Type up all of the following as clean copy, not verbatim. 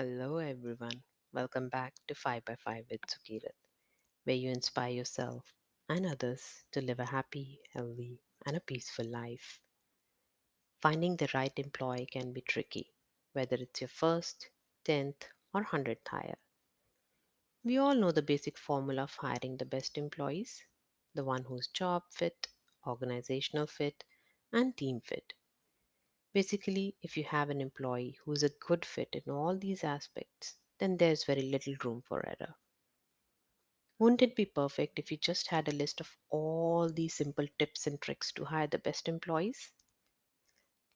Hello, everyone. Welcome back to 5 by 5 with Sukirat, where you inspire yourself and others to live a happy, healthy, and a peaceful life. Finding the right employee can be tricky, whether it's your first, 10th, or 100th hire. We all know the basic formula of hiring the best employees, the one who's job fit, organizational fit, and team fit. Basically, if you have an employee who's a good fit in all these aspects, then there's very little room for error. Wouldn't it be perfect if you just had a list of all these simple tips and tricks to hire the best employees?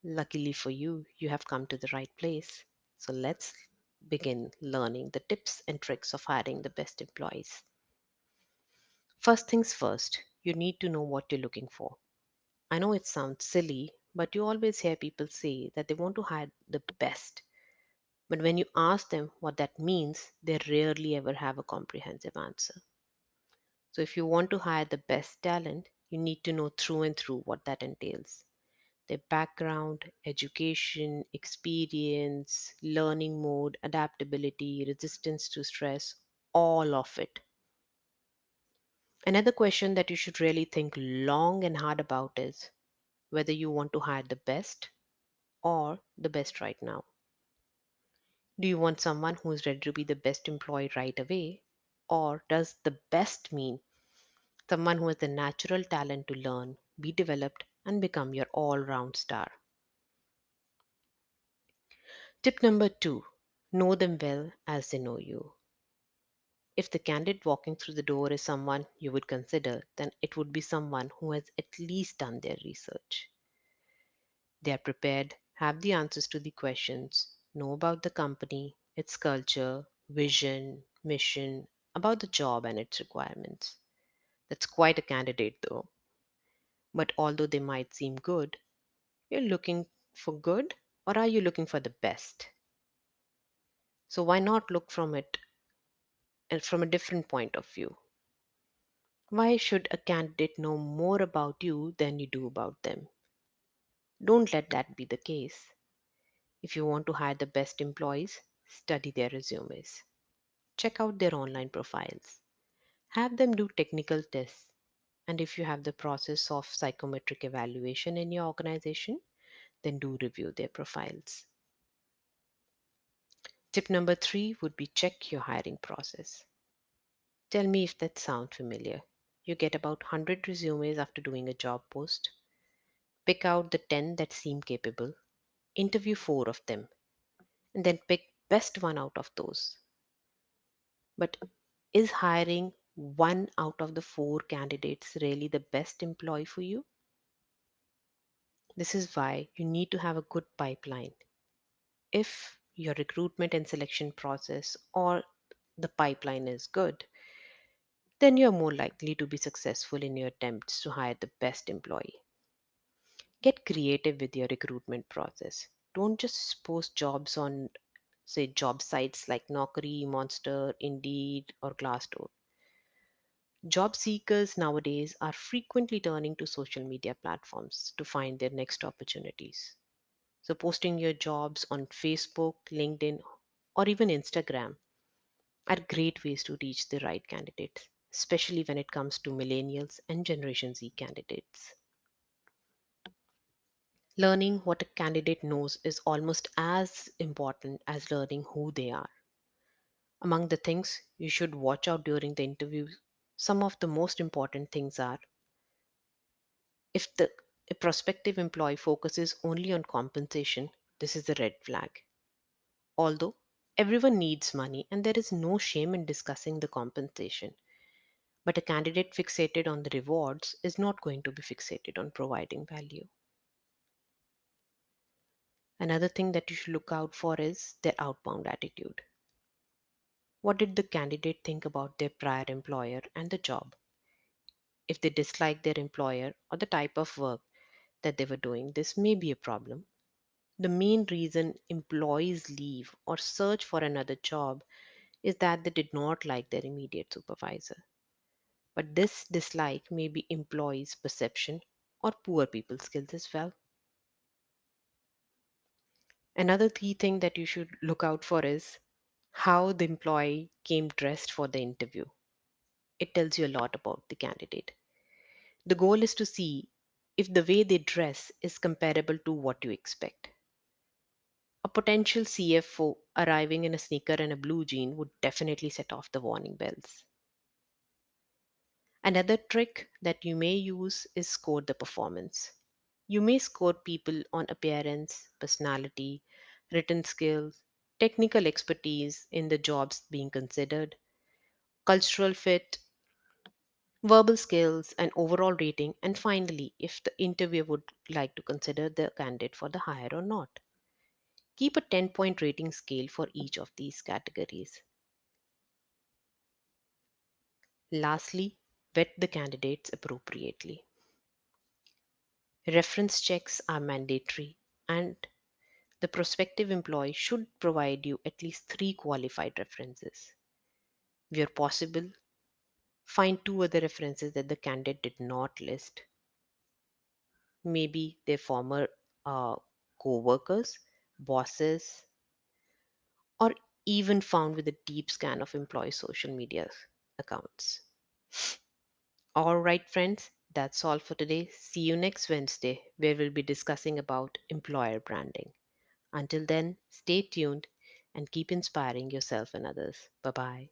Luckily for you, you have come to the right place. So let's begin learning the tips and tricks of hiring the best employees. First things first, you need to know what you're looking for. I know it sounds silly, but you always hear people say that they want to hire the best. But when you ask them what that means, they rarely ever have a comprehensive answer. So, if you want to hire the best talent, you need to know through and through what that entails: their background, education, experience, learning mode, adaptability, resistance to stress, all of it. Another question that you should really think long and hard about is whether you want to hire the best or the best right now. Do you want someone who is ready to be the best employee right away? Or does the best mean someone who has the natural talent to learn, be developed, and become your all round star? Tip number two: know them well as they know you. If the candidate walking through the door is someone you would consider, then it would be someone who has at least done their research. They are prepared, have the answers to the questions, know about the company, its culture, vision, mission, about the job and its requirements. That's quite a candidate, though. But although they might seem good, you're looking for good, or are you looking for the best? So why not look from it from a different point of view? Why should a candidate know more about you than you do about them? Don't let that be the case. If you want to hire the best employees, study their resumes. Check out their online profiles. Have them do technical tests. And if you have the process of psychometric evaluation in your organization, then do review their profiles. Tip number three would be check your hiring process. Tell me if that sounds familiar. You get about 100 resumes after doing a job post. Pick out the 10 that seem capable. Interview 4 of them and then pick best one out of those. But is hiring one out of the 4 candidates really the best employee for you? This is why you need to have a good pipeline. If your recruitment and selection process or the pipeline is good, then you're more likely to be successful in your attempts to hire the best employee. Get creative with your recruitment process. Don't just post jobs on, say, job sites like Naukri, Monster, Indeed, or Glassdoor. Job seekers nowadays are frequently turning to social media platforms to find their next opportunities. So, posting your jobs on Facebook, LinkedIn, or even Instagram are great ways to reach the right candidates, especially when it comes to millennials and Generation Z candidates. Learning what a candidate knows is almost as important as learning who they are. Among the things you should watch out during the interview, some of the most important things are: if the a prospective employee focuses only on compensation, this is a red flag. Although everyone needs money and there is no shame in discussing the compensation, but a candidate fixated on the rewards is not going to be fixated on providing value. Another thing that you should look out for is their outbound attitude. What did the candidate think about their prior employer and the job? If they dislike their employer or the type of work that they were doing, this may be a problem. The main reason employees leave or search for another job is that they did not like their immediate supervisor. But this dislike may be employees' perception or poor people skills as well. Another key thing that you should look out for is How the employee came dressed for the interview. It tells you a lot about the candidate. The goal is to see if the way they dress is comparable to what you expect. A potential CFO arriving in a sneaker and a blue jean would definitely set off the warning bells. Another trick that you may use is score the performance. You may score people on appearance, personality, written skills, technical expertise in the jobs being considered, cultural fit, verbal skills, and overall rating, and finally, if the interviewer would like to consider the candidate for the hire or not. Keep a 10-point rating scale for each of these categories. Lastly, vet the candidates appropriately. Reference checks are mandatory, and the prospective employee should provide you at least three qualified references. Where possible, find two other references that the candidate did not list. Maybe their former uh, co workers, bosses, or even found with a deep scan of employee social media accounts. All right, friends, that's all for today. See you next Wednesday, where we'll be discussing about employer branding. Until then, stay tuned and keep inspiring yourself and others. Bye bye.